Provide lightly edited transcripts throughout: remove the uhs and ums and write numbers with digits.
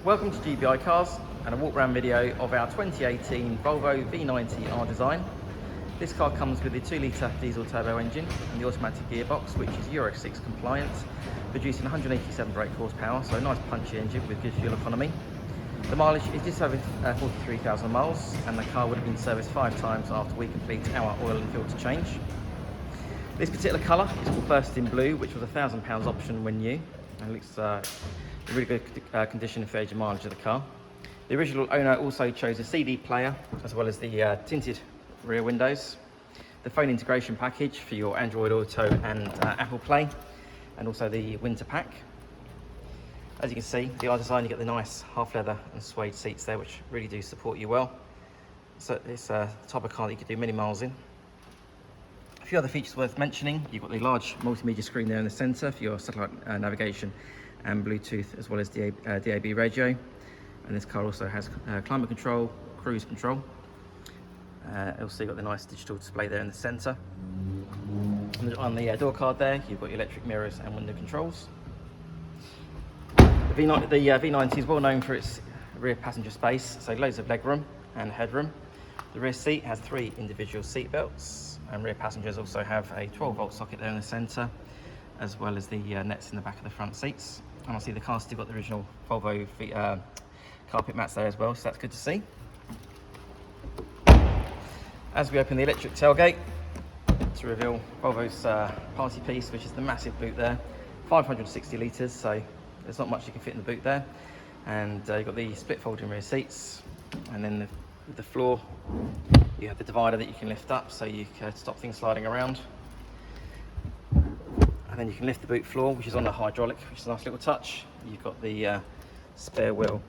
Welcome to GBI Cars and a walk around video of our 2018 Volvo V90 R Design. This car comes with a 2-litre diesel turbo engine and the automatic gearbox, which is Euro 6 compliant, producing 187 brake horsepower, so a nice punchy engine with good fuel economy. The mileage is just over 43,000 miles and the car would have been serviced 5 times after we complete our oil and filter change. This particular colour is called Burst in Blue, which was a £1,000 option when new, and looks in really good condition for the age and mileage of the car. The original owner also chose a CD player as well as the tinted rear windows, the phone integration package for your Android Auto and ApplePlay, and also the winter pack. As you can see, the R Design, you get the nice half leather and suede seats there, which really do support you well. So it's a type of car that you could do many miles in. A few other features worth mentioning: you've got the large multimedia screen there in the centre for your satellite navigation and Bluetooth, as well as the DAB radio. And this car also has climate control, cruise control. Also you've got the nice digital display there in the centre. On the door card there, you've got your electric mirrors and window controls. The V90 is well known for its rear passenger space, so loads of legroom and headroom. The rear seat has 3 individual seat belts, and rear passengers also have a 12-volt socket there in the centre, as well as the nets in the back of the front seats. And I see the car's still got the original Volvo carpet mats there as well, so that's good to see. As we open the electric tailgate to reveal Volvo's party piece, which is the massive boot there, 560 litres, so there's not much you can fit in the boot there. And you've got the split folding rear seats, and then the floor, you have the divider that you can lift up so you can stop things sliding around. And then you can lift the boot floor, which is on the hydraulic, which is a nice little touch. You've got the spare wheel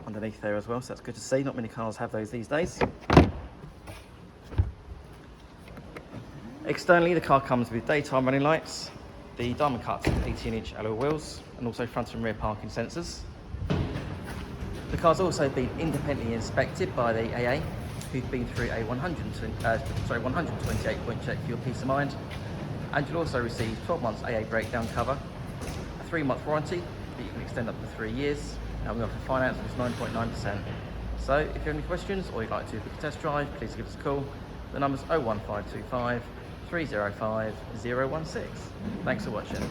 underneath there as well, so that's good to see. Not many cars have those these days. Externally, the car comes with daytime running lights, the diamond cut 18-inch alloy wheels, and also front and rear parking sensors. The car's also been independently inspected by the AA, who've been through a 128-point check for your peace of mind. And you'll also receive 12 months AA breakdown cover, a 3-month warranty that you can extend up to 3 years, and we offer finance which is 9.9%. So if you have any questions or you'd like to book a test drive, please give us a call. The number's 01525 305 016. Thanks for watching.